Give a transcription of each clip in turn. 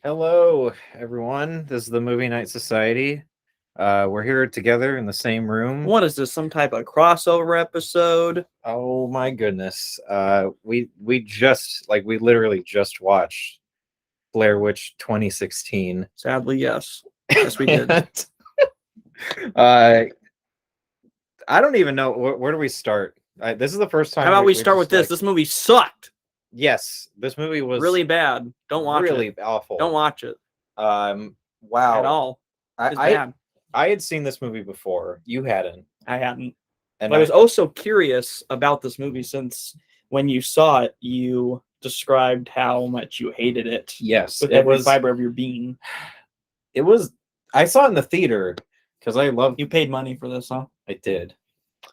Hello, everyone. This is the Movie Night Society. We're here together in the same room. What is this? Some type of crossover episode? Oh my goodness. We literally just watched Blair Witch 2016. Sadly, yes. Yes, we did. I don't even know where do we start. This is the first time. How about we start with this? This movie sucked. Yes, this movie was really bad. Don't watch it. Really awful. Don't watch it. Wow. At all. I had seen this movie before. You hadn't. I hadn't. And I was also curious about this movie since when you saw it, you described how much you hated it. Yes, with every fiber of your being. It was. I saw it in the theater because I love. You paid money for this, huh? I did.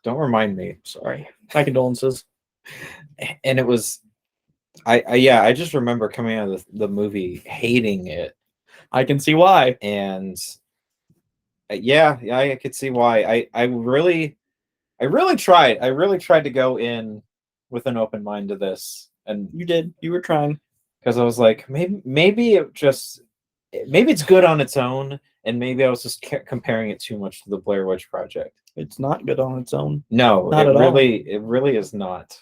Don't remind me. Sorry. My condolences. And it was. I just remember coming out of the movie hating it. I can see why. And I could see why. I really tried. I really tried to go in with an open mind to this, and you did. You were trying, because I was like, maybe it's good on its own, and maybe I was just comparing it too much to the Blair Witch Project. It's not good on its own. No, not at all. It really is not.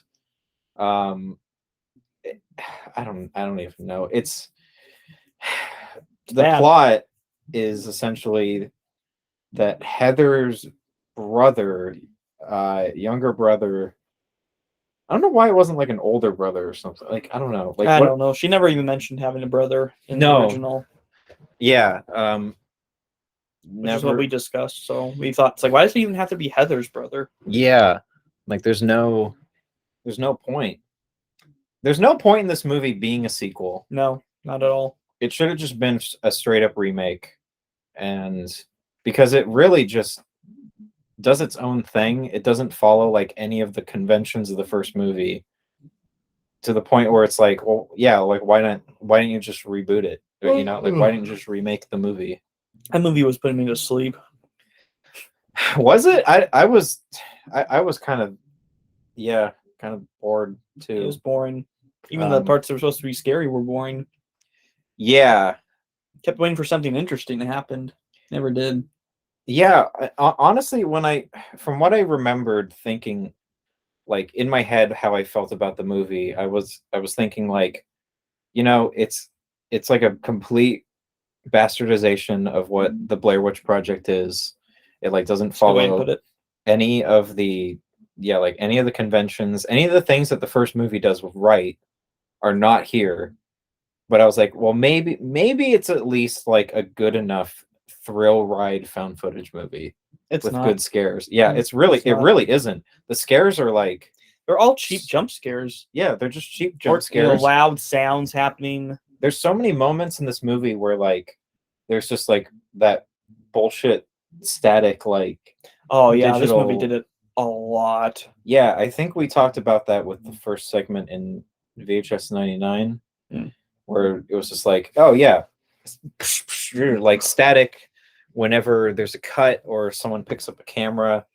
I don't even know. It's the plot is essentially that Heather's brother, younger brother. I don't know why it wasn't like an older brother or something. Like, I don't know. Like, I don't know. She never even mentioned having a brother in the original. Yeah. Which is what we discussed. So we thought, it's like, why does it even have to be Heather's brother? Yeah. Like, there's no point. There's no point in this movie being a sequel. No, not at all. It should have just been a straight up remake. And because it really just does its own thing, it doesn't follow like any of the conventions of the first movie, to the point where it's like, well, yeah, like why don't you just reboot it? Or, you know, like why didn't you just remake the movie? That movie was putting me to sleep. Was it? I was kind of bored too. It was boring. Even the parts that were supposed to be scary were boring. Yeah. Kept waiting for something interesting to happen. Never did. Yeah, honestly, from what I remembered thinking, like in my head, how I felt about the movie, I was thinking like, you know, it's like a complete bastardization of what the Blair Witch Project is. It like doesn't follow any of the conventions, any of the things that the first movie does right are not here. But I was like, well, maybe it's at least like a good enough thrill ride found footage movie with good scares. Yeah, it really isn't. The scares are like, they're all cheap jump scares. Yeah, they're just cheap jump scares. You know, loud sounds happening. There's so many moments in this movie where like there's just like that bullshit static like. Oh yeah, this movie did it a lot. Yeah, I think we talked about that with the first segment in VHS 99, where it was just like, oh yeah, like static whenever there's a cut or someone picks up a camera,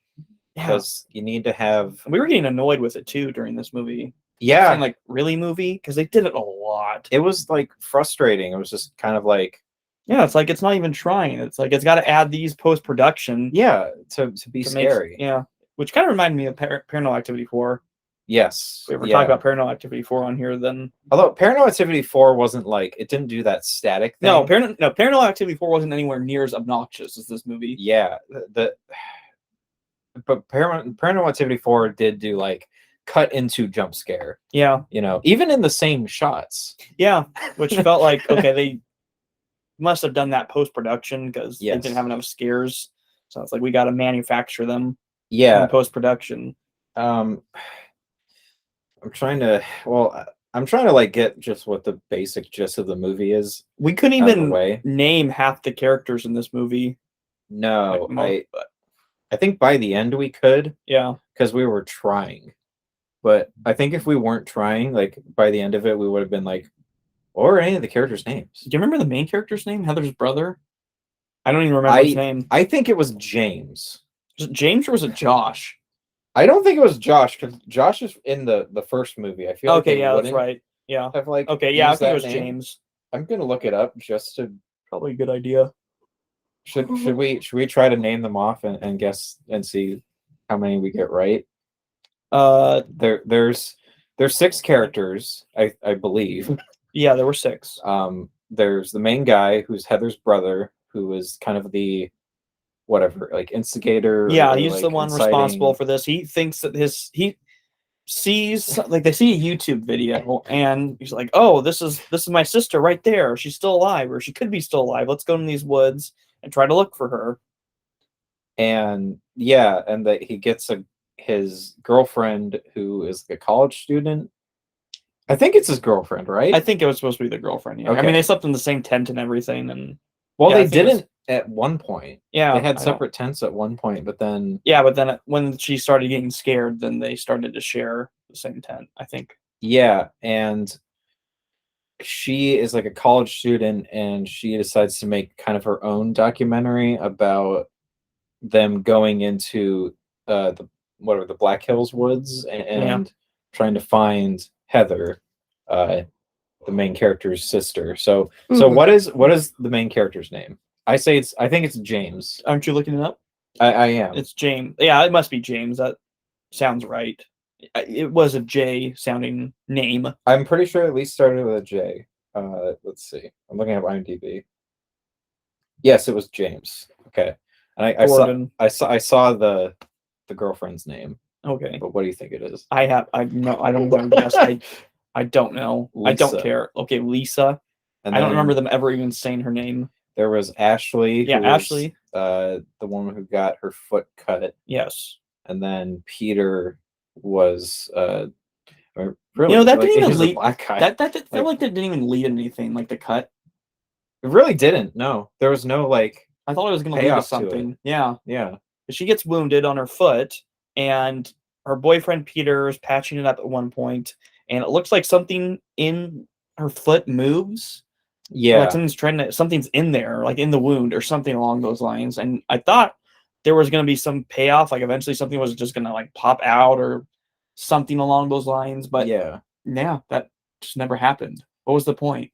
because you need to have. We were getting annoyed with it too during this movie. Yeah, like really movie, because they did it a lot. It was like frustrating. It was just kind of like, yeah, it's like it's not even trying. It's like it's got to add these post-production. Yeah, to be scary. Yeah, which kind of reminded me of Paranormal Activity 4. Yes. If we ever talk about Paranormal Activity 4 on here, then. Although Paranormal Activity 4 wasn't like, it didn't do that static thing. No, Paranormal Activity 4 wasn't anywhere near as obnoxious as this movie. Yeah, but Paranormal Activity 4 did do like cut into jump scare. Yeah. You know, even in the same shots. Yeah, which felt like, okay, they must have done that post-production because they didn't have enough scares. So it's like, we got to manufacture them. Yeah. In post-production. I'm trying to like get just what the basic gist of the movie is. We couldn't even name half the characters in this movie. No, I think by the end we could. Yeah. Because we were trying. But I think if we weren't trying, like by the end of it, we would have been like, what were any of the characters' names? Do you remember the main character's name? Heather's brother? I don't even remember his name. I think it was James. Was it James or was it Josh? I don't think it was Josh, because Josh is in the first movie. I feel like yeah, that's right. Yeah. have like Okay. Yeah, I used think it that was name. James. I'm gonna look it up just to. Probably a good idea. Should we try to name them off and guess and see how many we get right? There's 6 characters, I believe. Yeah, there were 6. There's the main guy who's Heather's brother, who is kind of the whatever, like instigator. Yeah, or he's like the one responsible for this. He thinks that he sees, like, they see a YouTube video and he's like, "Oh, this is my sister right there. She's still alive, or she could be still alive. Let's go in these woods and try to look for her." And yeah, and that he gets his girlfriend who is like a college student. I think it's his girlfriend, right? I think it was supposed to be the girlfriend. Yeah. I mean, they slept in the same tent and everything, and well, yeah, they didn't at one point. Yeah, they had separate tents at one point, but then when she started getting scared, then they started to share the same tent, I think. Yeah, and she is like a college student, and she decides to make kind of her own documentary about them going into the Black Hills woods and trying to find Heather, the main character's sister. So what is the main character's name? I think it's James. Aren't you looking it up? I am. It's James. Yeah, it must be James. That sounds right. It was a J sounding name. I'm pretty sure it at least started with a J. Let's see. I'm looking at IMDb. Yes, it was James. Okay. And I saw the girlfriend's name. Okay. But what do you think it is? I don't know. I don't know. Lisa. I don't care. Okay, Lisa. And I don't remember them ever even saying her name. There was Ashley. Yeah, Ashley. The woman who got her foot cut. Yes. And then Peter was really, that didn't even lead. That felt like that didn't even lead anything. Like the cut. It really didn't. No, there was no like. I thought it was going to lead to something. Yeah. She gets wounded on her foot, and her boyfriend Peter is patching it up at one point, and it looks like something in her foot moves. Yeah, like something's in there, like in the wound or something along those lines. And I thought there was going to be some payoff, like eventually something was just going to like pop out or something along those lines. But yeah, that just never happened. What was the point?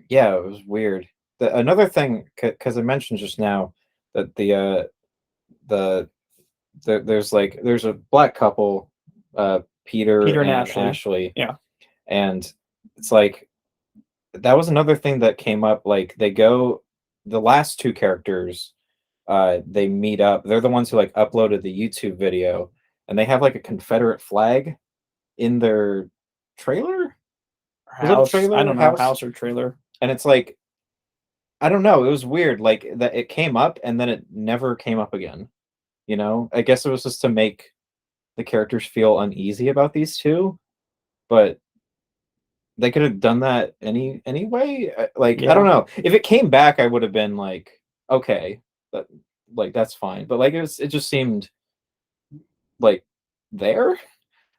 Yeah, it was weird. Another thing, because I mentioned just now that there's a black couple, Peter and Ashley. Yeah, and it's like that was another thing that came up. Like the last 2 characters, they meet up. They're the ones who like uploaded the YouTube video, and they have like a Confederate flag in their trailer. House. I don't know, house or trailer. And it's like, I don't know. It was weird. Like that it came up and then it never came up again. You know, I guess it was just to make the characters feel uneasy about these 2, but they could have done that anyway. Like, I don't know. If it came back, I would have been like, okay, that's fine. But like it just seemed like there.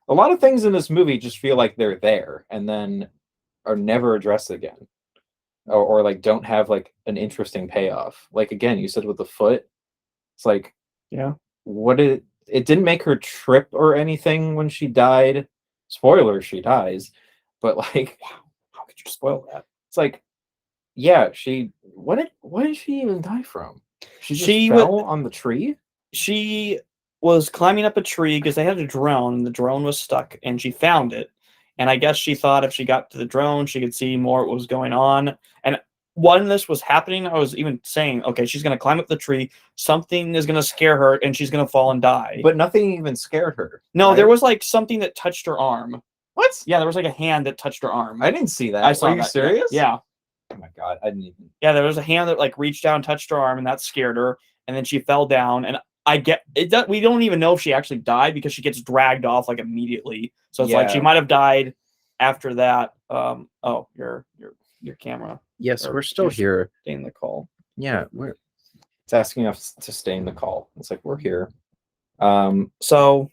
A lot of things in this movie just feel like they're there and then are never addressed again. Or like don't have like an interesting payoff. Like again, you said with the foot, it's like, it didn't make her trip or anything when she died. Spoiler, she dies. But like, wow, how could you spoil that? It's like, yeah, what did she even die from? She fell on the tree? She was climbing up a tree because they had a drone, and the drone was stuck, and she found it. And I guess she thought if she got to the drone, she could see more what was going on. And when this was happening, I was even saying, okay, she's going to climb up the tree. Something is going to scare her, and she's going to fall and die. But nothing even scared her. No, there was like something that touched her arm. What? Yeah, there was like a hand that touched her arm. I didn't see that. I saw Are you serious? Yeah. Oh my God, I didn't even. Yeah, there was a hand that like reached down and touched her arm, and that scared her. And then she fell down, and I get it. We don't even know if she actually died because she gets dragged off like immediately. So it's like she might have died after that. Oh, your camera. Yes, we're still here. Staying the call. Yeah, it's asking us to stay in the call. It's like we're here. So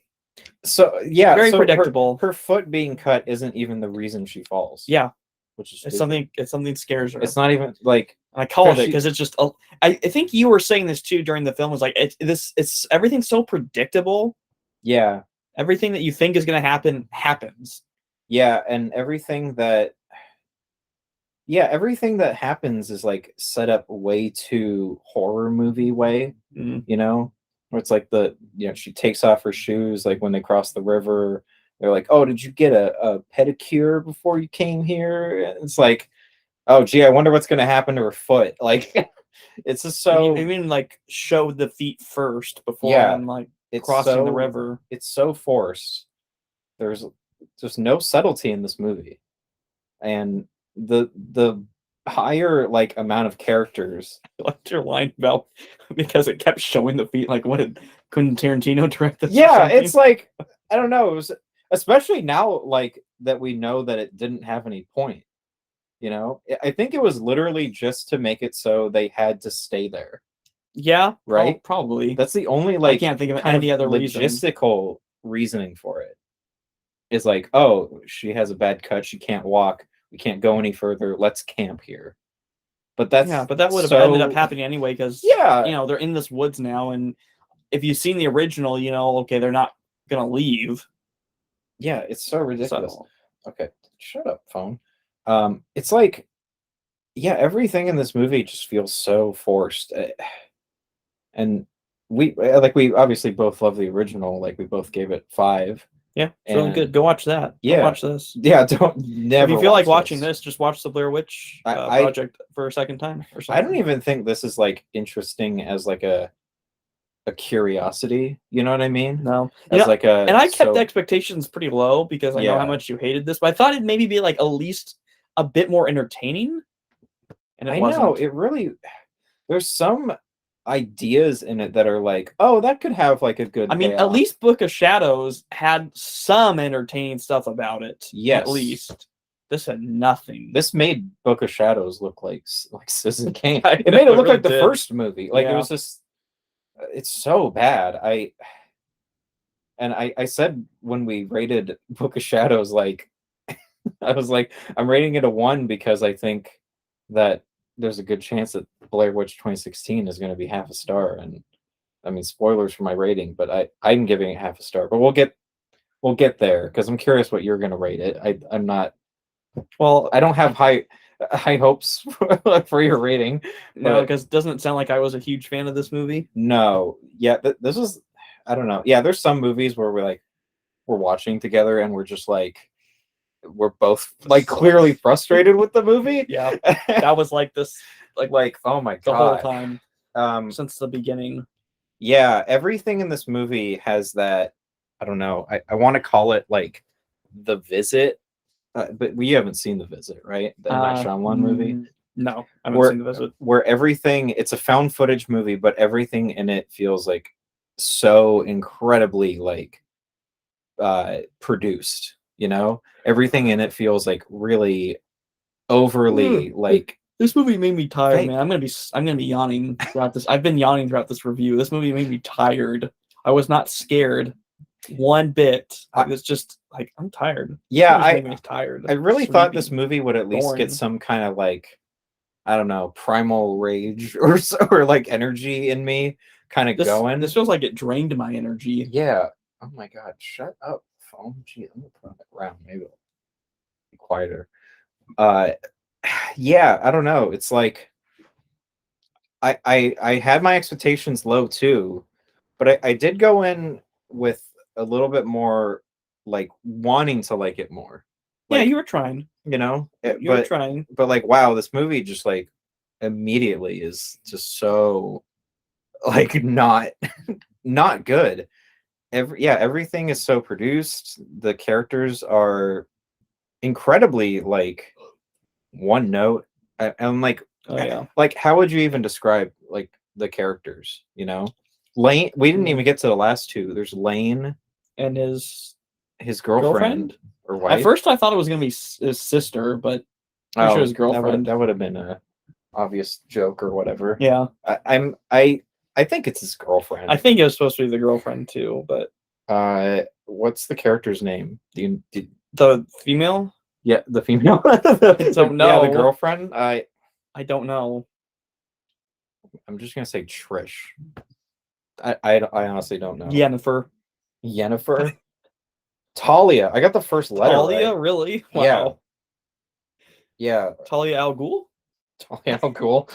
yeah, very predictable. Her foot being cut isn't even the reason she falls. Yeah, which is it's something scares her. It's not even like. And I called it because it's just. I think you were saying this too during the film. Was like it's everything's so predictable. Yeah, everything that you think is going to happen happens. Yeah, and everything that yeah, everything that happens is like set up way too horror movie way, Mm. you know? Where it's like she takes off her shoes like when they cross the river. They're like, "Oh, did you get a pedicure before you came here?" And it's like, "Oh, gee, I wonder what's gonna happen to her foot." Like, it's just And you so even like showed the feet first before yeah, even like it's crossing the so river. it's so forced. There's just no subtlety in this movie, and the higher like amount of characters. I liked your line about because it kept showing the feet. Like, what did couldn't Tarantino direct this or Yeah, something? it's like I don't know. It was especially now like that we know that it didn't have any point. You know, I think it was literally just to make it so they had to stay there, Yeah, right? probably. That's the only I like can't think of kind of any other reason. logistical reasoning for it. Is like, oh, she has a bad cut, she can't walk, we can't go any further, let's camp here. But that's Yeah, but that would have ended up so happening anyway because yeah, they're in this woods now, and if you've seen the original, okay, they're not gonna leave. yeah, it's so ridiculous. So Okay, shut up, phone. It's like, yeah, everything in this movie just feels so forced. And we obviously both love the original, like we both gave it 5. yeah, it's really And good. Go watch that. Don't yeah, watch this. yeah, don't If never you feel like watch watching this, just watch the Blair Witch I Project for a second time or I don't something. even think this is like interesting as like a curiosity, you know what I mean? No, As like a and I kept so expectations pretty low because I know how yeah. much you hated this, but I thought it'd maybe be like at least a bit more entertaining, and it I know wasn't. it really there's some ideas in it that are like, oh, that could have like a I good mean, at payoff. least Book of Shadows had some entertaining stuff about it. Yes. At least this had nothing. This made Book of Shadows look like Citizen Kane. I It made know, it look really like the did. first movie. Like it Yeah. was just it's so bad. I said when we rated Book of Shadows, like I was like, I'm rating it a 1 because I think that there's a good chance that Blair Witch 2016 is going to be half a star. And I mean, spoilers for my rating, but I'm giving it half a star. But we'll get there because I'm curious what you're going to rate it. I'm not. Well, I don't have high hopes for your rating. no, But because doesn't it sound like I was a huge fan of this movie? no, yeah, this was. I don't know. Yeah, there's some movies where we're watching together and we're just like we're both like clearly frustrated with the movie. Yeah, that was like this, like oh my the whole god. time since the beginning. Yeah, everything in this movie has that. I don't know. I want to call it like The Visit, but we haven't seen The Visit, right? The M. Night Shyamalan movie. No, I haven't seen The Visit. Where everything it's a found footage movie, but everything in it feels like so incredibly like produced. You know, everything in it feels like really overly like. This movie made me tired, Thank- man. I'm gonna be yawning throughout this. I've been yawning throughout this review. This movie made me tired. I was not scared one bit. I was just like, I'm tired. Yeah, This movie made me tired. I really thought this Sleepy. movie would at least boring. get some kind of like I don't know primal rage or like energy in me kind of going. This feels like it drained my energy. Yeah. Oh my god, shut up, phone. Gee, I'm gonna put it around. Maybe it'll be quieter. Yeah, I don't know. It's like I had my expectations low too, but I did go in with a little bit more like wanting to like it more. Yeah, Like, you were trying. you know, You were trying. but like wow, this movie just like immediately is just so like not good. Everything is so produced. The characters are incredibly like one note. And like Oh yeah. like how would you even describe like the characters, you know? Lane, we didn't even get to the last two. There's Lane, And his girlfriend or wife. At first, I thought it was gonna be his sister, but I'm sure his girlfriend. That would have been a obvious joke or whatever. Yeah, I think it's his girlfriend. I think it was supposed to be the girlfriend too, but what's the character's name? the female. Yeah, the female. Don't know. Yeah, the girlfriend. I don't know. I'm just gonna say Trish. I honestly don't know. Yennefer. Talia. I got the first letter Talia, right. really? Wow. Yeah. Yeah. Talia al Ghul. Yeah, how cool.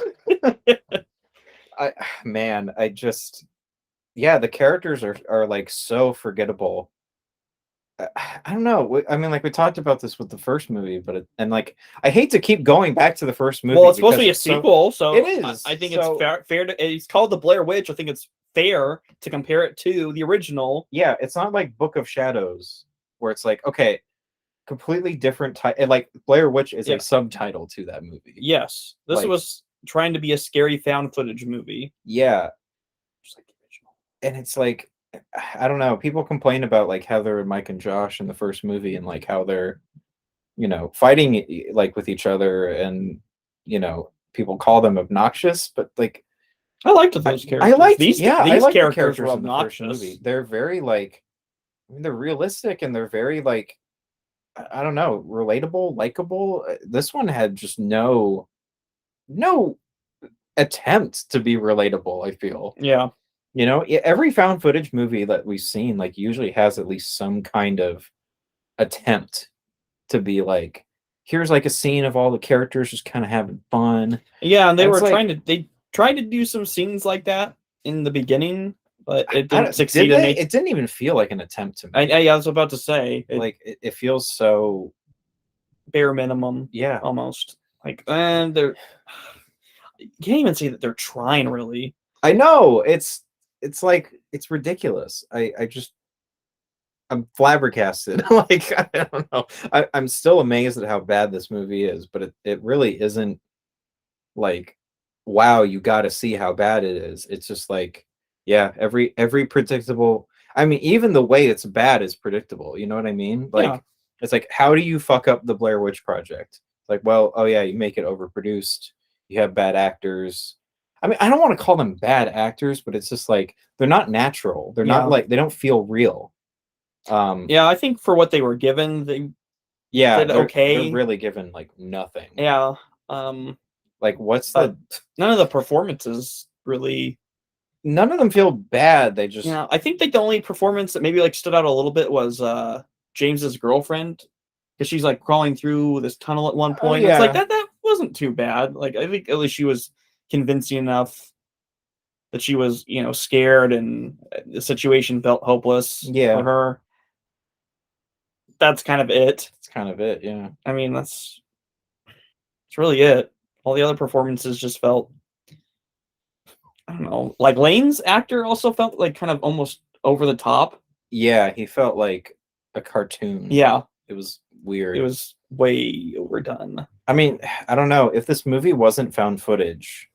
I man, I just yeah, the characters are like so forgettable. I don't know. I mean, like we talked about this with the first movie, but and like I hate to keep going back to the first movie Well, it's supposed to because be a it's so sequel, it so is I think it's so fair to. It's called the Blair Witch. I think it's fair to compare it to the original. yeah. It's not like Book of Shadows where it's like okay, completely different type. Like Blair Witch is Yeah. a subtitle to that movie. Yes, this Like was trying to be a scary found footage movie, yeah, just like the original. and it's like I don't know. People complain about like Heather and Mike and Josh in the first movie and like how they're fighting like with each other and people call them obnoxious, but like I liked those I characters. liked These yeah, I these like the characters were characters in the first obnoxious. movie. They're very like I mean, they're realistic and they're very like I don't know, relatable, likable. This one had just no attempt to be relatable, I feel. Yeah, Every found footage movie that we've seen like usually has at least some kind of attempt to be like, here's like a scene of all the characters just kind of having fun. yeah, and And it's like, they tried to do some scenes like that in the beginning, but it I didn't did succeed in they? making. It didn't even feel like an attempt to me. I was about to say Like it feels so, bare minimum, yeah. almost like, and they're you can't even say that they're trying really. I know it's like it's ridiculous. I'm flabbergasted. Like I don't know. I'm still amazed at how bad this movie is, but it really isn't like wow, you got to see how bad it is. It's just like yeah, every predictable. I mean, even the way it's bad is predictable. You know what I mean? Yeah. Like it's like how do you fuck up the Blair Witch Project? Like, well, oh yeah, you make it overproduced. You have bad actors. I mean, I don't want to call them bad actors, but it's just like they're not natural. They're not Yeah. like they don't feel real. Yeah, I think for what they were given, they Yeah, did okay. they're really given like nothing. Yeah. Like what's But the none of the performances really. none of them feel bad. They just Yeah, I think like the only performance that maybe like stood out a little bit was James's girlfriend, because she's like crawling through this tunnel at one oh point. It's like yeah. that wasn't too bad. Like I think at least she was convincing enough that she was, scared and the situation felt hopeless Yeah. for her. That's kind of it. That's kind of it, yeah. I mean, that's really it. All the other performances just felt, I don't know, like Lane's actor also felt like kind of almost over the top. Yeah, he felt like a cartoon. Yeah, It was weird. it was way overdone. I mean, I don't know. If this movie wasn't found footage,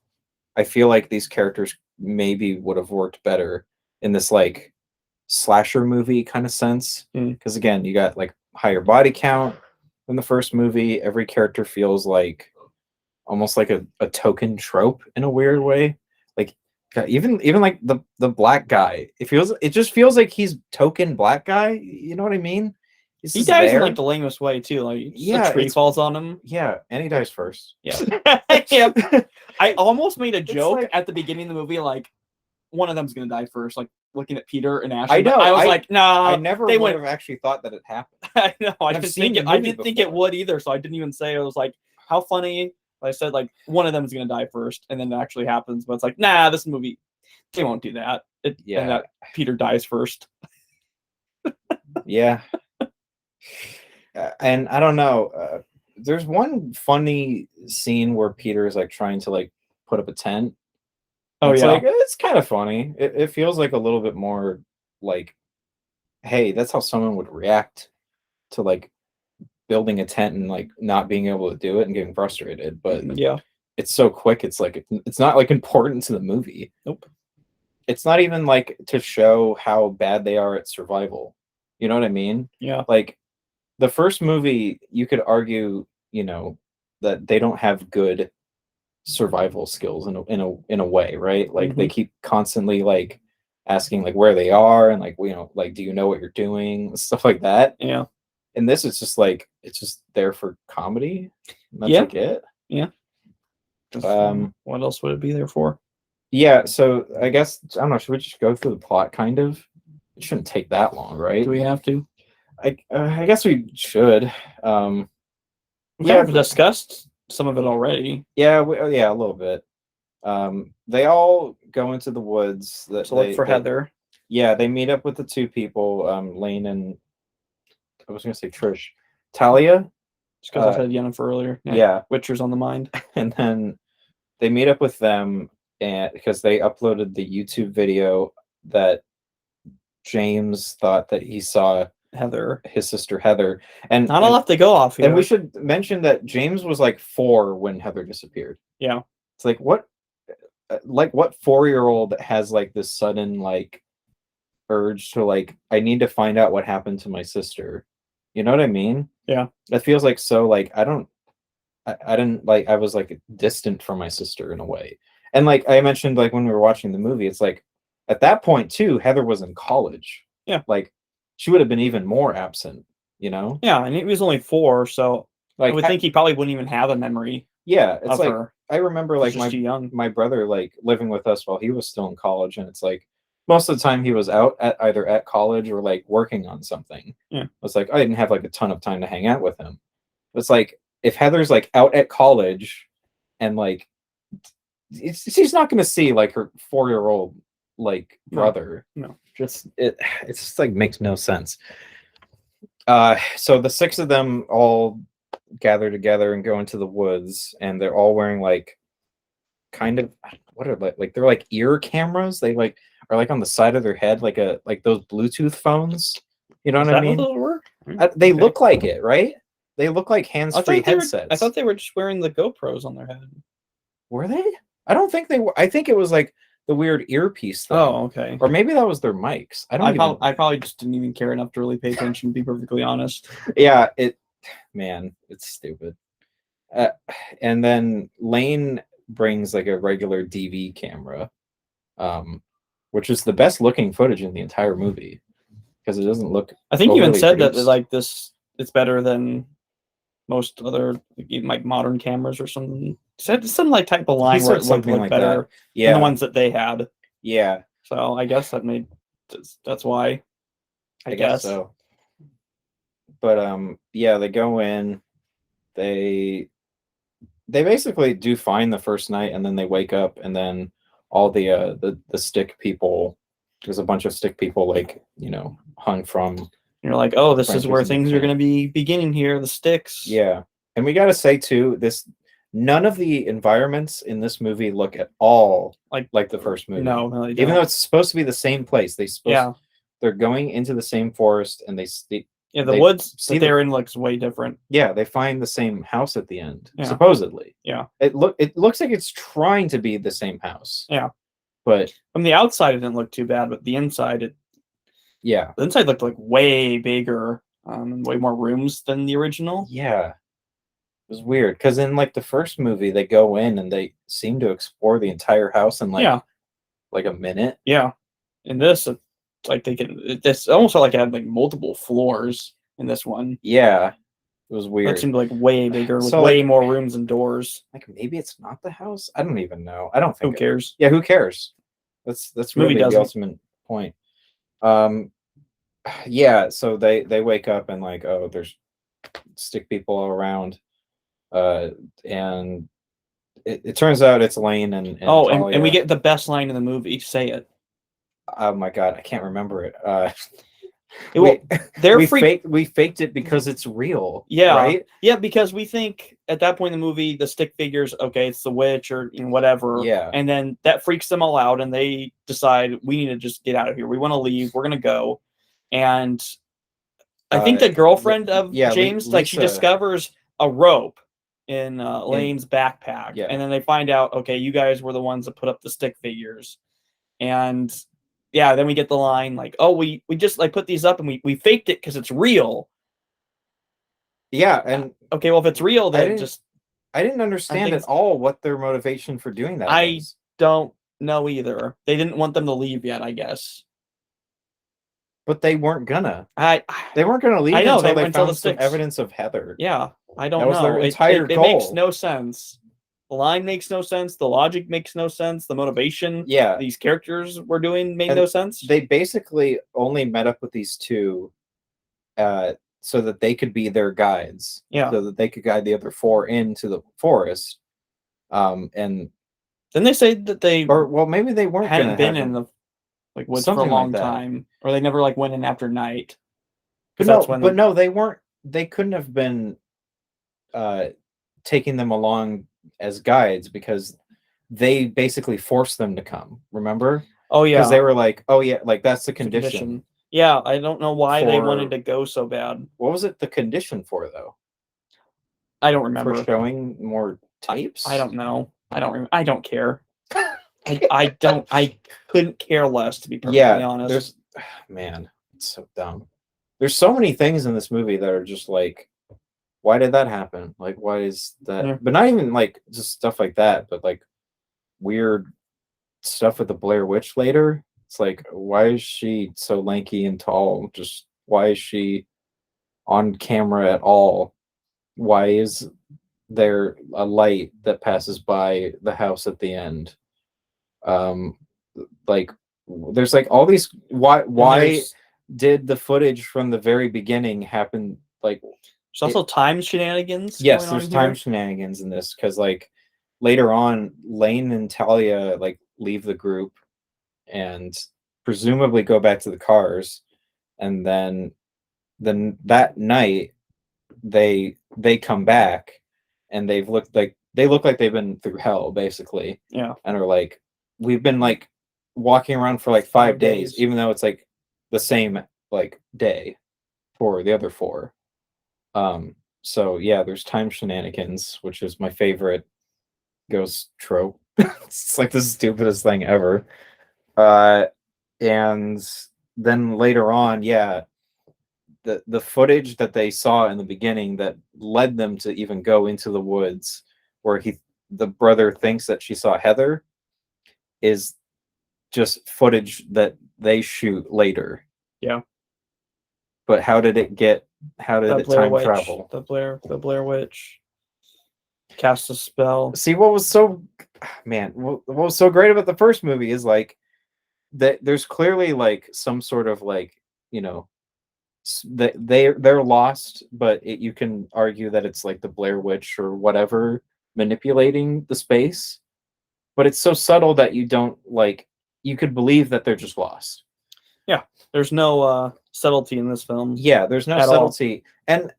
I feel like these characters maybe would have worked better in this like slasher movie kind of sense. Because again, you got like higher body count than the first movie. Every character feels like almost like a token trope in a weird way. Like God, even like the black guy, it just feels like he's token black guy. You know what I mean? He's He just dies in there. like the lamest way too. Like Yeah, a tree falls on him. Yeah, and he dies first. Yeah. Yep. I almost made a joke like- at the beginning of the movie, like one of them's gonna die first, like looking at Peter and Ashley. I know. But I was like, nah. I never they would went. have actually thought that it happened. I know. I I've didn't seen think it. the I movie didn't think it before. would either, so I didn't even say. I was like, how funny. But I said like one of them is gonna die first, and then it actually happens. But it's like, nah, this movie, they won't do that. Yeah. And that Peter dies first. Yeah. And I don't know. There's one funny scene where Peter is like trying to like put up a tent. Oh It's yeah. like it's kind of funny. It feels like a little bit more like, hey, that's how someone would react to like building a tent and like not being able to do it and getting frustrated. But yeah. it's so quick. It's like it's not like important to the movie. Nope. It's not even like to show how bad they are at survival. You know what I mean? Yeah. Like the first movie, you could argue, that they don't have good survival skills in a way, right? Like they keep constantly like asking like where they are and like like do you know what you're doing, stuff like that. Yeah. And this is just like it's just there for comedy. That's Yeah. like it. Yeah. What else would it be there for? Yeah, so I guess I don't know. Should we just go through the plot? Kind of. It shouldn't take that long, right? Do we have to? I guess we should. We kind of discussed some of it already. Yeah, yeah, a little bit. They all go into the woods. So look for Heather. Yeah, they meet up with the two people, Lane and I was gonna say Trish, Talia. Just because I said Yennefer earlier. Yeah, Witcher's on the mind. And then they meet up with them, and because they uploaded the YouTube video that James thought that he saw Heather, his sister Heather, and not a lot to go off here. And we should mention that James was like 4 when Heather disappeared. Yeah, it's like what 4-year-old has like this sudden like urge to like, I need to find out what happened to my sister. You know what I mean? Yeah. It feels like so like I didn't like, I was like distant from my sister in a way. And like I mentioned, like when we were watching the movie, it's like at that point too, Heather was in college. Yeah. Like she would have been even more absent, you know? Yeah, and he was only 4, so like, I would think he probably wouldn't even have a memory. Yeah, it's like her. I remember like my brother like living with us while he was still in college, and it's like most of the time he was out at either at college or like working on something. Yeah. It's like I didn't have like a ton of time to hang out with him. It's like if Heather's like out at college and like she's not going to see like her 4-year-old like brother. No. It just like makes no sense. So the 6 of them all gather together and go into the woods, and they're all wearing like kind of what are like they're like ear cameras. They like are like on the side of their head, like those Bluetooth phones. You know what I mean? What those were? They look like it, right? They look like hands-free headsets. I thought they were just wearing the GoPros on their head. Were they? I don't think they were. I think it was like the weird earpiece thing. Oh, okay. Or maybe that was their mics. I probably just didn't even care enough to really pay attention, to be perfectly honest. Yeah, it's stupid. And then Lane brings like a regular DV camera, which is the best looking footage in the entire movie because it doesn't look. I think he even said that like this, it's better than most other like modern cameras or something. Said some like type of line where it looked like better than the ones that they had. Yeah. So I guess that's why. I guess so. But yeah, they go in. They basically do fine the first night, and then they wake up, and then all the stick people. There's a bunch of stick people like hung from. You're like, oh, this is where things are going to be beginning here. The sticks. Yeah, and we got to say too, none of the environments in this movie look at all like the first movie. No, they don't. Even though it's supposed to be the same place, they're going into the same forest, and the woods that they're in looks way different. Yeah, they find the same house at the end, supposedly. Yeah, it looks like it's trying to be the same house. Yeah, but from the outside it didn't look too bad, but the inside the inside looked like way bigger, way more rooms than the original. Yeah, it was weird because in like the first movie they go in and they seem to explore the entire house in like a minute. Yeah, in this like this almost felt like it had like multiple floors in this one. Yeah, it was weird. That seemed like way bigger with way more rooms and doors. Like maybe it's not the house. I don't even know. I don't think. Who cares? Yeah, who cares? That's really the ultimate point. Yeah, so they wake up and like, oh, there's stick people all around, and it turns out it's Lane and and we get the best line in the movie. Say it. Oh my god, I can't remember it. We faked it because it's real. Yeah, right. Yeah, because we think at that point in the movie the stick figures, okay, it's the witch or whatever. Yeah, and then that freaks them all out, and they decide we need to just get out of here. We want to leave. We're gonna go, and I think the girlfriend of James, like she discovers a rope in Lane's backpack, and then they find out, okay, you guys were the ones that put up the stick figures, and. Yeah, then we get the line like, "Oh, we just like put these up and we faked it because it's real." Yeah, and okay, well if it's real, then I didn't understand at all what their motivation for doing that was. Don't know either. They didn't want them to leave yet, I guess. But they weren't gonna. They weren't gonna leave until they found some evidence of Heather. Yeah, I don't know. That was their entire goal. It makes no sense. The line makes no sense. The logic makes no sense. The motivation these characters were doing made no sense. They basically only met up with these two so that they could be their guides, Yeah. so that they could guide the other four into the forest. And Then they say that they or well, maybe they weren't hadn't gonna been have in them, the like woods for a something like long that. time, or they never like went in after night. But 'Cause that's when no, they weren't. They couldn't have been taking them along as guides because they basically forced them to come. Remember? Oh Because yeah, they were like, "Oh yeah, like that's the it's a condition." Yeah, I don't know why they wanted For to go so bad. what was it the condition for though? I don't For remember. showing more tapes? I don't know. I don't care. I don't. I couldn't care less, to be perfectly Yeah, honest. there's man, it's so dumb. There's so many things in this movie that are just like, why did that happen? Like, why is that? Yeah. But not even like just stuff like that, but like weird stuff with the Blair Witch later. It's like, why is she so lanky and tall? Just why is she on camera at all? Why is there a light that passes by the house at the end? Um, like there's like all these why did the footage from the very beginning happen like There's also time shenanigans yes, going there's on time here. shenanigans in this because like later on Lane and Talia like leave the group and presumably go back to the cars, and then that night they come back and they look like they've been through hell basically, Yeah. and are like, we've been like walking around for like 5 days, even though it's like the same like day for the other four. So yeah, there's time shenanigans, which is my favorite ghost trope. It's like the stupidest thing ever. And then later on, yeah, the footage that they saw in the beginning that led them to even go into the woods, where the brother thinks that she saw Heather, is just footage that they shoot later. Yeah. But how did it time travel? The Blair Witch cast a spell. See, what was so what was so great about the first movie is like that there's clearly like some sort of like, you know, that they're lost, but you can argue that it's like the Blair Witch or whatever manipulating the space, but it's so subtle that you don't like, you could believe that they're just lost. Yeah, there's no subtlety in this film. Yeah, there's no subtlety, and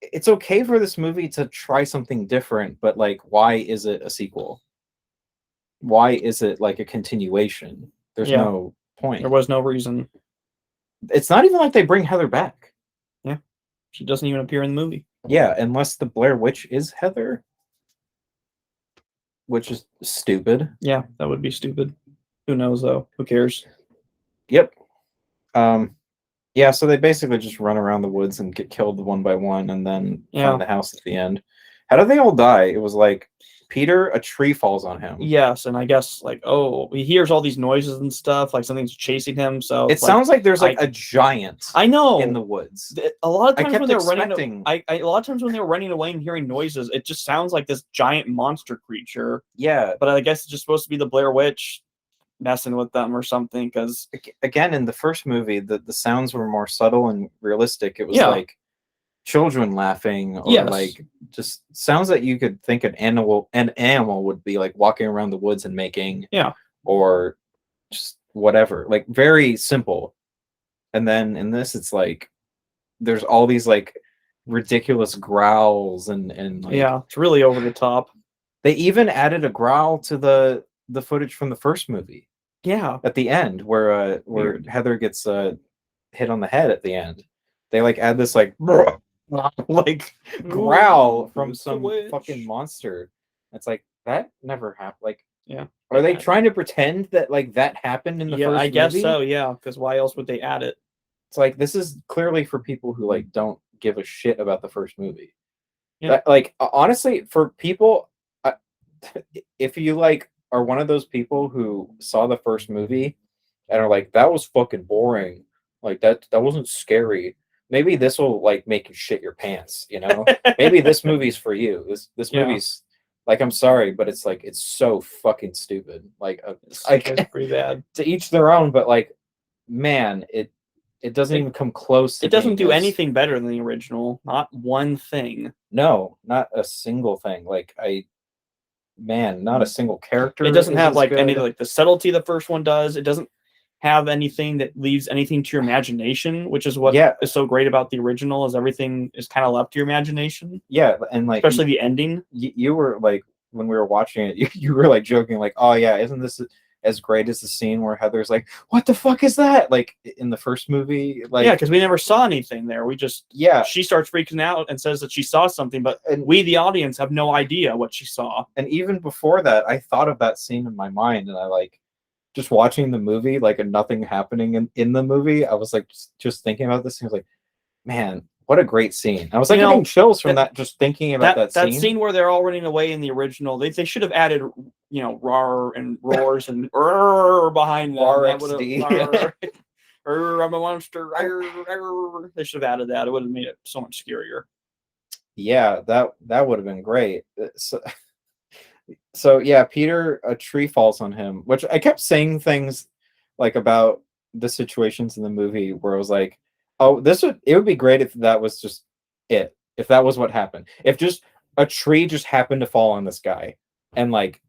it's okay for this movie to try something different, but like, why is it a sequel? Why is it like a continuation? There's no point. There was no reason. It's not even like they bring Heather back. Yeah, she doesn't even appear in the movie. Yeah, unless the Blair Witch is Heather, which is stupid. Yeah, that would be stupid. Who knows though? Who cares? Yep. Yeah, so they basically just run around the woods and get killed one by one, and then find the house at the end. How did they all die? It was like Peter, a tree falls on him. Yes, and I guess like, oh, he hears all these noises and stuff, like something's chasing him. So it sounds like there's like a giant. I know in the woods. A lot of times when they're running, a lot of times when they're running away and hearing noises, it just sounds like this giant monster creature. Yeah, but I guess it's just supposed to be the Blair Witch messing with them or something. Because again, in the first movie, the sounds were more subtle and realistic. It was like children laughing, or like just sounds that you could think an animal would be like walking around the woods and making. Yeah, or just whatever, like very simple. And then in this, it's like there's all these like ridiculous growls and like, yeah, it's really over the top. They even added a growl to the footage from the first movie. Yeah, at the end where Heather gets hit on the head at the end. They like add this like like growl from some fucking monster. It's like that never happened. Like, yeah, are they trying to pretend that like that happened in the first movie? I guess so, yeah, because why else would they add it? It's like this is clearly for people who like don't give a shit about the first movie. That, like honestly, for people, if you like are one of those people who saw the first movie and are like, that was fucking boring, like that wasn't scary, maybe this will like make you shit your pants, you know? Maybe this movie's for you. This movie's like, I'm sorry, but it's like, it's so fucking stupid. Like, it's pretty bad. To each their own, but like, man, it doesn't even come close to It doesn't being do as- anything better than the original. Not one thing. No, not a single thing. Like not a single character. It doesn't is have as like any good. like the subtlety the first one does. It doesn't have anything that leaves anything to your imagination, which is what is so great about the original. Is everything is kind of left to your imagination. Yeah, and like especially the ending. You were like, when we were watching it, you were like joking, like, "Oh yeah, isn't this as great as the scene where Heather's like, what the fuck is that?" Like in the first movie, like yeah, because we never saw anything there. We just she starts freaking out and says that she saw something, but we, the audience, have no idea what she saw. And even before that, I thought of that scene in my mind, and I like just watching the movie, like, and nothing happening in the movie. I was like just thinking about this, and I was like, man, what a great scene. I was like getting chills from that just thinking about that scene. That scene where they're all running away in the original, they should have added, roar and roars and behind them. RXD. I'm a monster. They should have added that. It would have made it so much scarier. Yeah, that would have been great. So yeah, Peter, a tree falls on him, which I kept saying things like about the situations in the movie where I was like, oh, it would be great if that was just it. If that was what happened. If just a tree just happened to fall on this guy, and like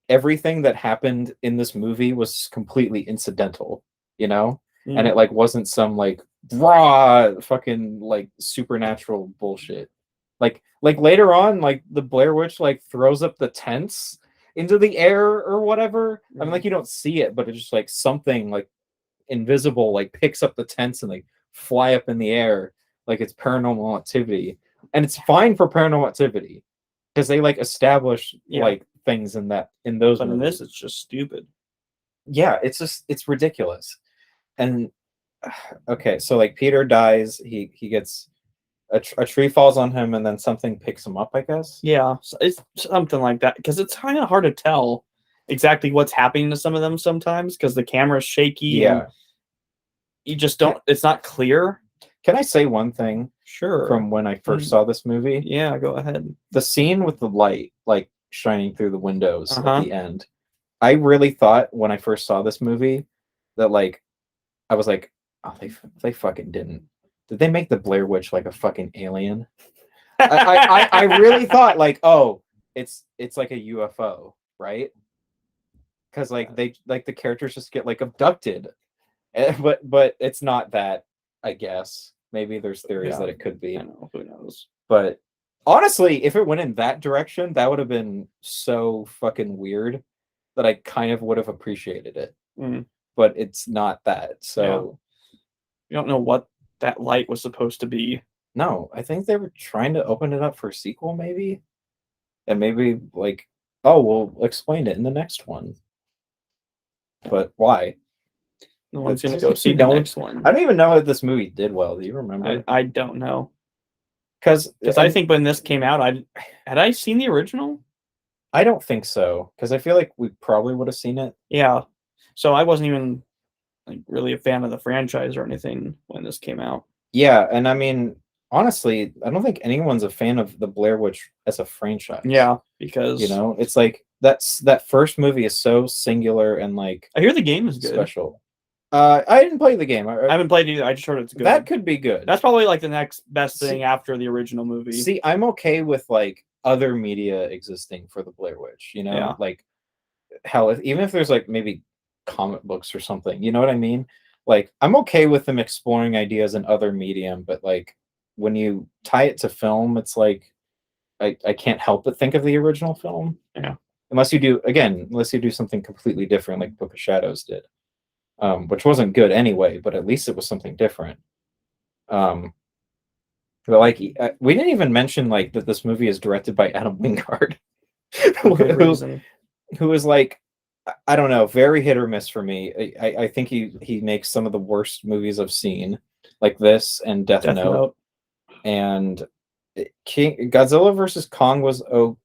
everything that happened in this movie was completely incidental, and it like wasn't some like raw fucking like supernatural bullshit. Like later on, like the Blair Witch like throws up the tents into the air or whatever. I mean, like you don't see it, but it's just like something like invisible like picks up the tents and like fly up in the air like it's paranormal activity. And it's fine for paranormal activity because they like establish like things in those but movies. In this it's just stupid. Yeah, it's ridiculous. And okay, so like Peter dies, he gets a tree falls on him, and then something picks him up, I guess. Yeah, it's something like that, because it's kind of hard to tell exactly what's happening to some of them sometimes because the camera's shaky. Yeah, and you just don't. It's not clear. Can I say one thing? Sure. From when I first saw this movie. Yeah, go ahead. The scene with the light like shining through the windows at the end. I really thought when I first saw this movie that like I was like, oh, they fucking didn't. Did they make the Blair Witch like a fucking alien? I really thought like, oh, it's like a UFO, right? Because like they like the characters just get like abducted, but it's not that. I guess maybe there's theories that it could be. I know, who knows? But honestly, if it went in that direction, that would have been so fucking weird that I kind of would have appreciated it. But it's not that. So you don't know what that light was supposed to be. No, I think they were trying to open it up for a sequel, maybe. And maybe like, oh, we'll explain it in the next one. But why? No one's gonna go see the next one. I don't even know if this movie did well. Do you remember? I don't know. Because I think when this came out, had I seen the original? I don't think so, because I feel like we probably would have seen it. Yeah. So I wasn't even like really a fan of the franchise or anything when this came out. Yeah, and I mean, honestly, I don't think anyone's a fan of the Blair Witch as a franchise. Yeah, because it's like that first movie is so singular and like I hear the game is good. Special. I didn't play the game. I haven't played it either. I just heard it's good. That could be good. That's probably like the next best thing after the original movie. See, I'm okay with like other media existing for the Blair Witch, like hell, even if there's like maybe comic books or something, you know what I mean? Like I'm okay with them exploring ideas in other medium, but like when you tie it to film, it's like I can't help but think of the original film. Yeah. Unless you do something completely different like Book of Shadows did. Which wasn't good anyway, but at least it was something different. But like we didn't even mention like that this movie is directed by Adam Wingard, who is like, I don't know, very hit or miss for me. I think he makes some of the worst movies I've seen, like this and Death Note. And Godzilla versus Kong was it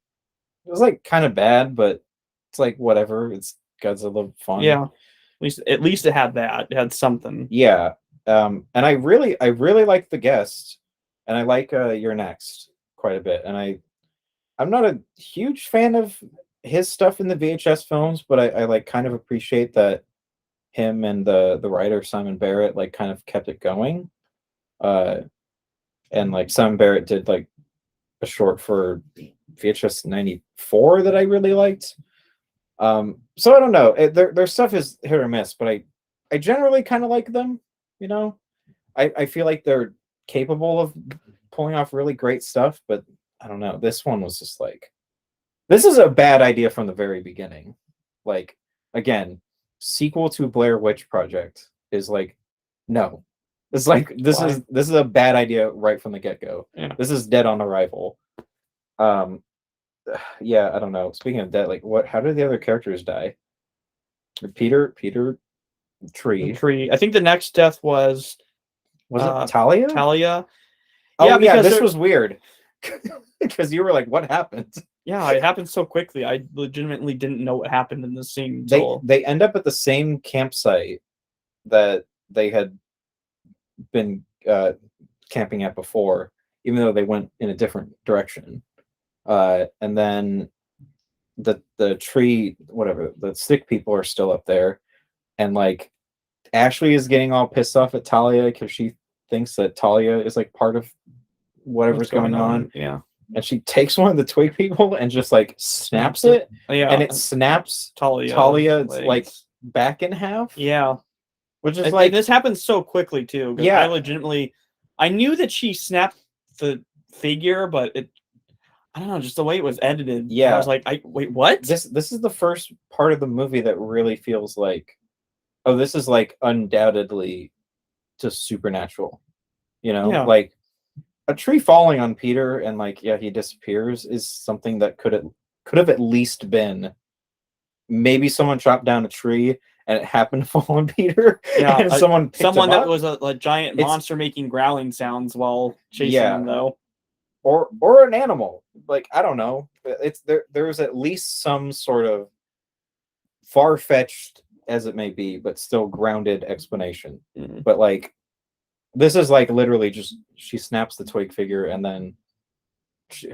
was like kind of bad, but it's like whatever. It's Godzilla fun. Yeah. At least it had that. It had something. Yeah. And I really like The Guest, and I like You're Next quite a bit. And I'm not a huge fan of his stuff in the VHS films, but I like kind of appreciate that him and the writer Simon Barrett like kind of kept it going. And like Simon Barrett did like a short for VHS 94 that I really liked. So I don't know. Their stuff is hit or miss, but I generally kind of like them. You know, I feel like they're capable of pulling off really great stuff, but I don't know. This one was just like, this is a bad idea from the very beginning. Like, again, sequel to Blair Witch Project is like, no. It's like this is a bad idea right from the get-go. Yeah. This is dead on arrival. Yeah, I don't know. Speaking of dead, like how did the other characters die? Peter, Tree. I think the next death was it Talia? Talia. Oh Yeah, yeah, because this was weird. Because you were like, what happened? Yeah, it happened so quickly. I legitimately didn't know what happened in the scene. They end up at the same campsite that they had been camping at before, even though they went in a different direction. And then the tree, whatever, the stick people are still up there, and like Ashley is getting all pissed off at Talia because she thinks that Talia is like part of whatever's going on. Yeah. And she takes one of the twig people and just like snaps it. Yeah. And it snaps Talia's like back in half. Yeah. Which is like, this happens so quickly too. Yeah. I knew that she snapped the figure, but I don't know, just the way it was edited. Yeah. I was like, wait, what? This is the first part of the movie that really feels like, oh, this is like undoubtedly just supernatural. You know, Yeah. like a tree falling on Peter and like, yeah, he disappears is something that could have at least been maybe someone chopped down a tree and it happened to fall on Peter. Yeah, and someone that was a giant monster making growling sounds while chasing them, though. Or an animal. Like, I don't know. It's there's at least some sort of far-fetched as it may be, but still grounded explanation. Mm-hmm. But like, this is like literally just she snaps the twig figure and then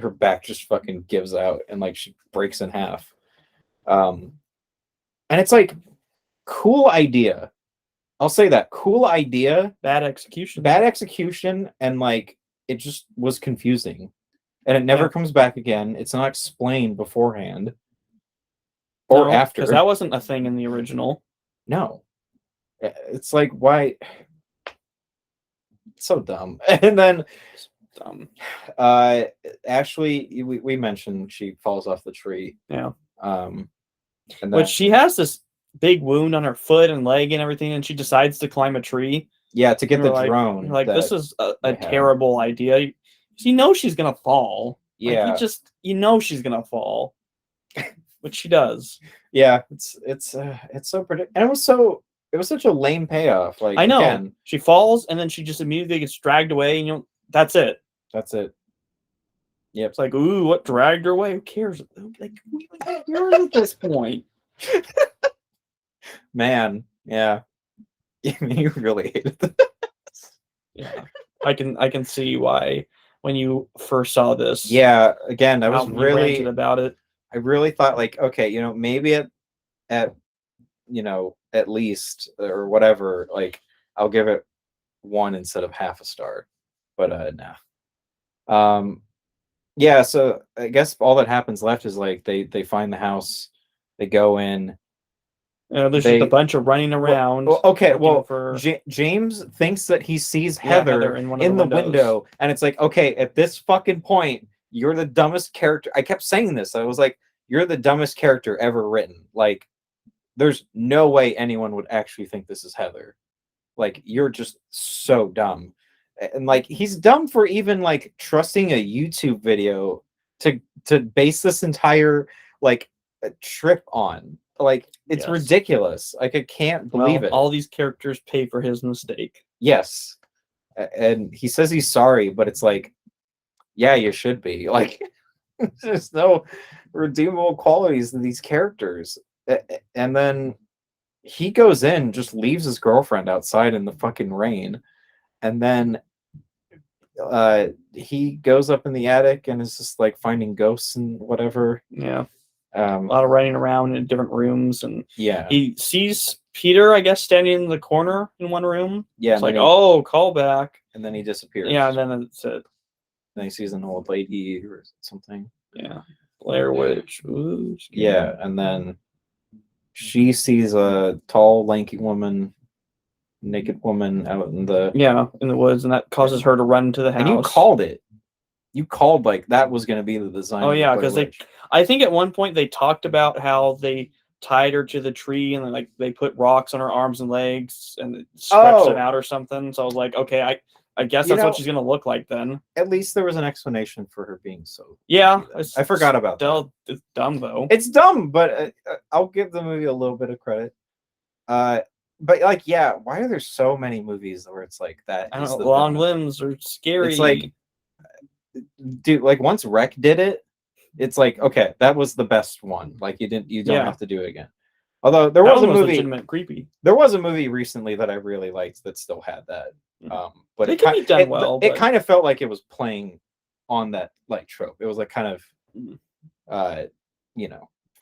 her back just fucking gives out and like she breaks in half. And it's like, cool idea. I'll say that. Cool idea. Bad execution. And like it just was confusing. And it never comes back again. It's not explained beforehand. Or after. Because that wasn't a thing in the original. No. It's like, why? It's so dumb. And then Ashley, we mentioned she falls off the tree. Yeah. And then, but she has this big wound on her foot and leg and everything, and she decides to climb a tree. Yeah, to get the drone. Like, this is a terrible idea. You know she's gonna fall. Yeah. Like, you know she's gonna fall. But she does. Yeah, it's so predictable. And it was such a lame payoff. Like, I know. Again, she falls and then she just immediately gets dragged away, and that's it. That's it. Yeah, it's like, ooh, what dragged her away? Who cares? Like, who cares at this point? Man, yeah. You really hated this. Yeah. I can see why when you first saw this. Yeah, again, I was really really about it. I really thought like, okay, maybe at least or whatever, like I'll give it 1 instead of half a star. But nah. Yeah, so I guess all that happens left is like they find the house, they go in. There's just a bunch of running around. James thinks that he sees Heather in the window, and it's like, okay, at this fucking point, you're the dumbest character. I kept saying this. I was like, you're the dumbest character ever written. Like, there's no way anyone would actually think this is Heather. Like, you're just so dumb. And like, he's dumb for even like trusting a YouTube video to base this entire like trip on. Like, it's ridiculous. Like, I can't believe it. All these characters pay for his mistake. Yes. And he says he's sorry, but it's like, yeah, you should be. Like, there's no redeemable qualities in these characters. And then he goes in, just leaves his girlfriend outside in the fucking rain. And then he goes up in the attic and is just like finding ghosts and whatever. Yeah. A lot of running around in different rooms, and he sees Peter, I guess, standing in the corner in one room. Yeah, It's like, oh, call back. and then he disappears. Yeah, and then it's it. Then he sees an old lady or something. Yeah, Blair Witch. Ooh, scary. Yeah, and then she sees a tall, lanky woman, naked woman out in the woods, and that causes her to run to the house. And you called it. You called like that was going to be the design. Oh yeah, because I think at one point they talked about how they tied her to the tree and like they put rocks on her arms and legs and stretched it out or something. So I was like, okay, I guess that's what she's gonna look like then. At least there was an explanation for her being so. Yeah, I forgot about that. It's dumb though. It's dumb, but I'll give the movie a little bit of credit. But like, yeah, why are there so many movies where it's like that? I don't know, long limbs are scary. It's like, dude, like once Rec did it, it's like, okay, that was the best one. Like you don't have to do it again. Although there was a movie, creepy. There was a movie recently that I really liked that still had that. But it could be done well. It kind of felt like it was playing on that like trope. It was like kind of,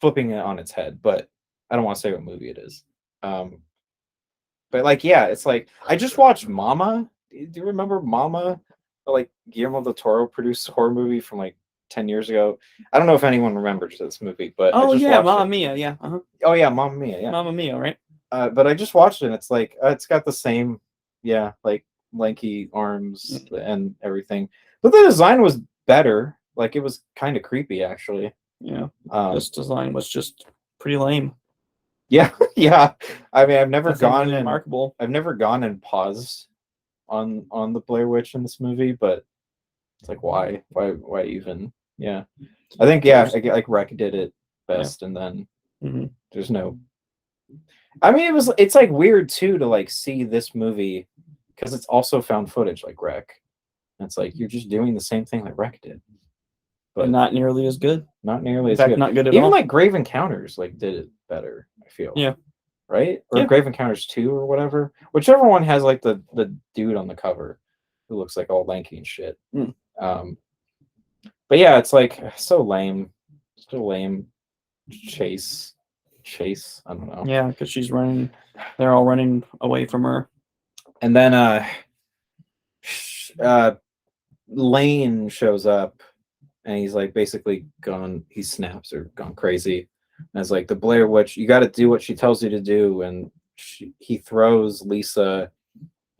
flipping it on its head. But I don't want to say what movie it is. But like, yeah, it's like I just watched Mama. Do you remember Mama? Like Guillermo del Toro produced a horror movie from like 10 years ago. I don't know if anyone remembers this movie, but Mamma Mia, yeah. Uh-huh. Oh yeah, Mamma Mia, yeah. Mamma Mia, right? But I just watched it. And it's like it's got the same, like lanky arms and everything, but the design was better. Like it was kind of creepy, actually. Yeah. This design was just pretty lame. Yeah, yeah. I mean, I've never remarkable. I've never gone and paused on the Blair Witch in this movie, but it's like why even? Yeah, I think like Rec did it best, and then there's no. I mean, it's like weird too to like see this movie because it's also found footage like Rec. And it's like you're just doing the same thing that Rec did, but not nearly as good. Not nearly as good. Not good at all. Even like Grave Encounters like did it better. I feel. Yeah. Right? Or Grave Encounters 2 or whatever. Whichever one has like the dude on the cover who looks like all lanky and shit. But yeah, it's like so lame. So lame. Chase. I don't know. Yeah, because she's running. They're all running away from her. And then Lane shows up and he's like basically gone. He snaps or gone crazy. And it's like the Blair Witch, you got to do what she tells you to do. And he throws Lisa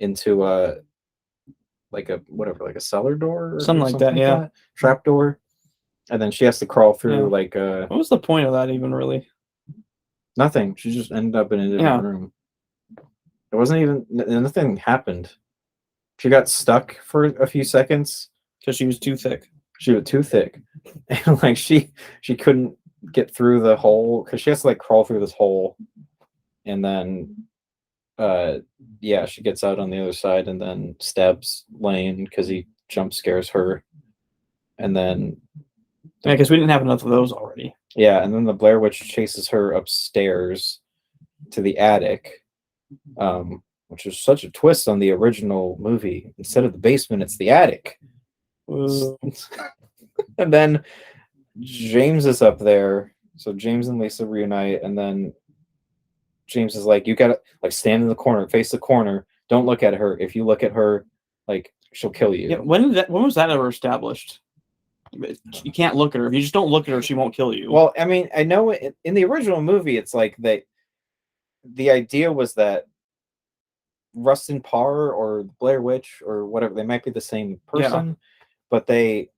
into a cellar door, something like that, trap door. And then she has to crawl through like what was the point of that even really? Nothing. She just ended up in a different room. It wasn't even nothing happened. She got stuck for a few seconds because she was too thick. She was too thick, and like she couldn't get through the hole because she has to like crawl through this hole, and then she gets out on the other side and then stabs Lane because he jump scares her, and then because we didn't have enough of those already. Yeah, and then the Blair Witch chases her upstairs to the attic, which is such a twist on the original movie. Instead of the basement, it's the attic. And then James is up there, so James and Lisa reunite, and then James is like, you gotta like stand in the corner, face the corner, don't look at her. If you look at her, like she'll kill you. Yeah, when was that ever established? You can't look at her. If you just don't look at her, she won't kill you. Well, I mean, I know in the original movie, it's like the idea was that Rustin Parr or Blair Witch or whatever, they might be the same person, but they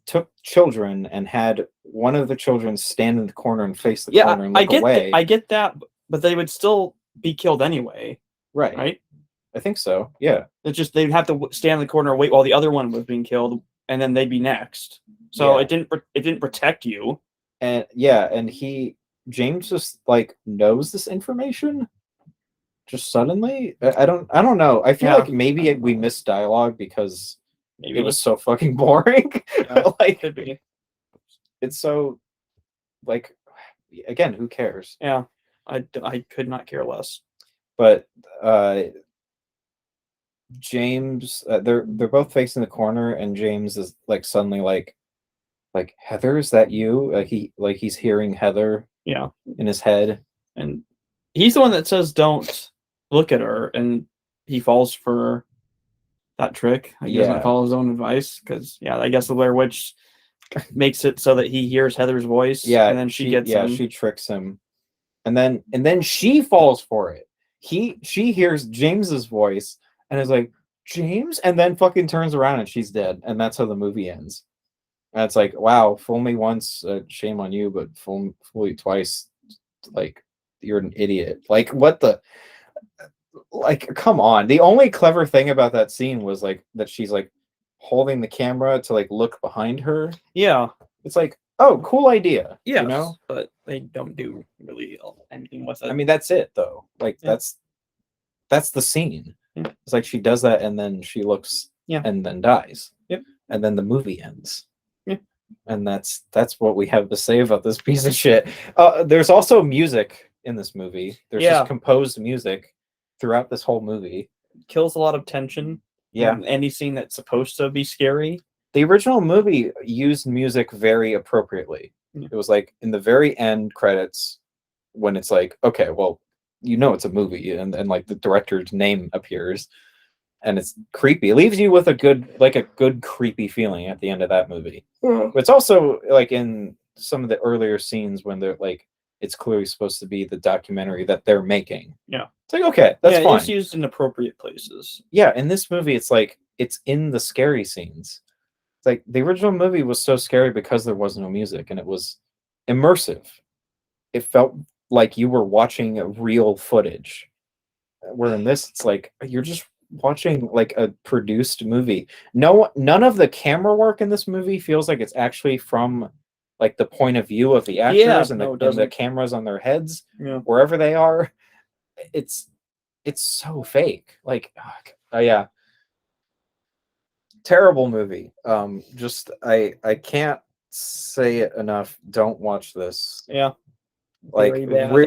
took children and had one of the children stand in the corner and face the corner and look away. I get that, but they would still be killed anyway. Right? I think so. Yeah. It's just they'd have to stand in the corner and wait while the other one was being killed, and then they'd be next. So it didn't protect you. And James just like knows this information just suddenly. I don't know. I feel like maybe we missed dialogue because maybe it was so fucking boring. Like could be. It's so like, again, who cares? Yeah, I could not care less. But James, they're both facing the corner, and James is like suddenly like Heather, is that you? Like he's hearing Heather. Yeah. In his head, and He's the one that says don't look at her, and he falls for that trick. He doesn't Yeah. follow his own advice because, yeah, I guess the Blair Witch makes it so that he hears Heather's voice, Yeah, and then she gets him. she tricks him, and then she falls for it. She hears James's voice and is like, James, and then fucking turns around and she's dead, and that's how the movie ends. And it's like, wow, fool me once, shame on you, but fool you twice, like, you're an idiot. Like, what the, like, come on. The only clever thing about that scene was like that she's like holding the camera to like look behind her. Yeah. It's like, oh, cool idea. Yes, you know, but they don't do really anything with it. I mean, that's it though. Like, Yeah. that's the scene. Yeah. It's like she does that and then she looks and then dies. Yep. And then the movie ends. Yeah. And that's what we have to say about this piece of shit. There's also music in this movie. There's just composed music throughout this whole movie. Kills a lot of tension. Yeah. Any scene that's supposed to be scary. The original movie used music very appropriately. Yeah. It was like in the very end credits when it's like, okay, well, you know it's a movie, and like the director's name appears, and it's creepy. It leaves you with a good creepy feeling at the end of that movie. But it's also like in some of the earlier scenes when they're like, it's clearly supposed to be the documentary that they're making. Yeah. It's like, okay, that's fine. It's used in appropriate places. Yeah, in this movie, it's like it's in the scary scenes. It's like the original movie was so scary because there was no music, and it was immersive. It felt like you were watching real footage. Where in this, it's like you're just watching like a produced movie. None of the camera work in this movie feels like it's actually from like the point of view of the actors and the cameras on their heads, wherever they are. It's so fake. Like, yeah, terrible movie. Just I can't say it enough. Don't watch this. Yeah. Like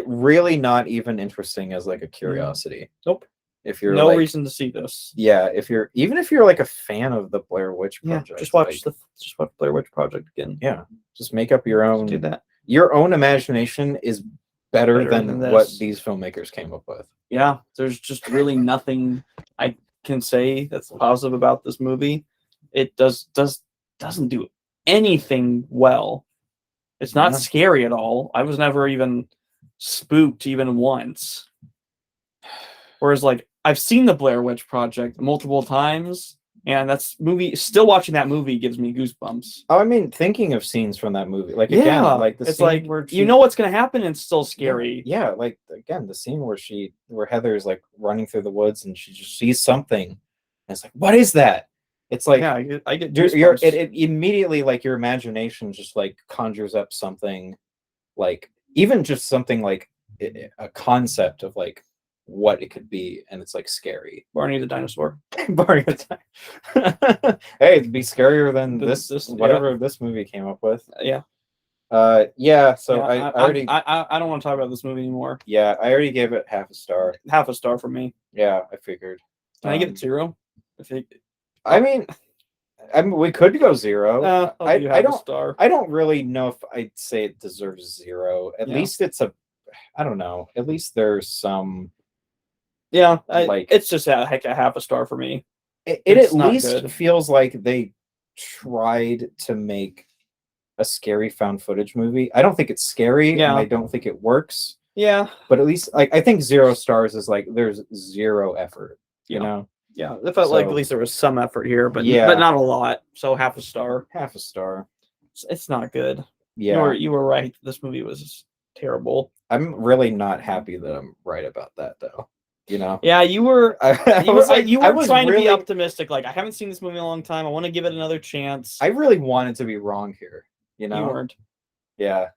really not even interesting as like a curiosity. Nope. If you're no reason to see this. Yeah, if you're like a fan of the Blair Witch Project, just watch Blair Witch Project again. Yeah, just make up your own. Just do that. Your own imagination is better than what these filmmakers came up with. Yeah, there's just really nothing I can say that's positive about this movie. It doesn't do anything well. It's not scary at all. I was never even spooked even once. Whereas, like, I've seen the Blair Witch Project multiple times, and still watching that movie gives me goosebumps. Oh, I mean, thinking of scenes from that movie, like again, like the it's scene like where you know what's gonna happen, and it's still scary. Yeah, like again, the scene where Heather's like running through the woods and she just sees something, and it's like, what is that? It's like, I get goosebumps. It immediately, like, your imagination just like conjures up something, like even just something like a concept of like what it could be, and it's like scary. Barney the dinosaur. Barney the dinosaur. Hey, it'd be scarier than this whatever this movie came up with. Yeah. Yeah. So yeah, I already. I don't want to talk about this movie anymore. Yeah, I already gave it half a star. Half a star for me. Yeah, I figured. Can I get 0? I mean, we could go 0. I don't. Star. I don't really know if I'd say it deserves 0. At least it's a. I don't know. At least there's some. Yeah, it's just a half a star for me. It at least feels like they tried to make a scary found footage movie. I don't think it's scary, and I don't think it works. Yeah, but at least I think 0 stars is like there's 0 effort. You know. Yeah, it felt like at least there was some effort here, but not a lot. So half a star. Half a star. It's not good. Yeah, you were right. This movie was terrible. I'm really not happy that I'm right about that, though. You know? Yeah, you were. You were trying to be optimistic. Like, I haven't seen this movie in a long time. I want to give it another chance. I really wanted to be wrong here. You know? You weren't. Yeah.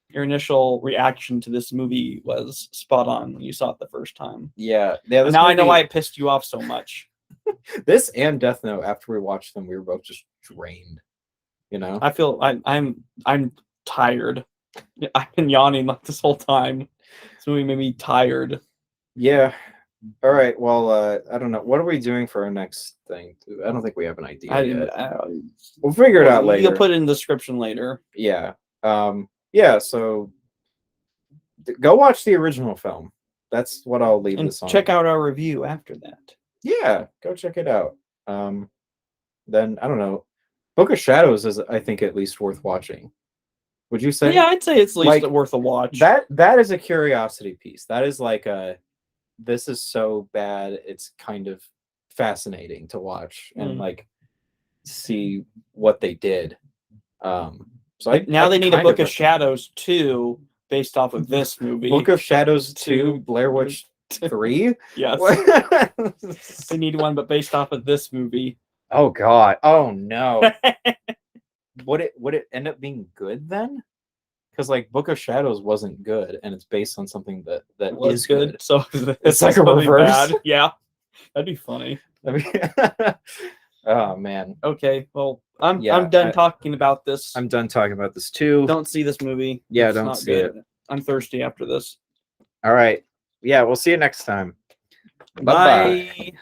Your initial reaction to this movie was spot on when you saw it the first time. Yeah. Now I know why it pissed you off so much. This and Death Note, after we watched them, we were both just drained. You know? I feel I'm tired. I've been yawning like this whole time. This movie made me tired. Yeah. All right. Well, I don't know. What are we doing for our next thing? I don't think we have an idea yet. We'll figure it out later. You'll put it in the description later. Yeah. Yeah. So go watch the original film. that's what I'll leave And this on. check out our review after that. Yeah, go check it out. Then I don't know. Book of Shadows is, I think, at least worth watching. Would you say? Yeah, I'd say it's at least Like, worth a watch. That is a curiosity piece. That is like this is so bad it's kind of fascinating to watch and like see what they did. So now they need a kind Book of recommend Shadows 2 based off of this movie. Book of Shadows 2, Blair Witch 3. Yes. They need one, but based off of this movie. Oh God! Oh no! Would it end up being good then? Because like Book of Shadows wasn't good, and it's based on something that Was is good. good. So It's like a really reverse. bad. Yeah, that'd be funny. I mean, oh man. Okay, well, I'm done talking about this. I'm done talking about this too. Don't see this movie. Yeah, It's don't not see good. it. I'm thirsty after this. All right. Yeah, we'll see you next time. Bye.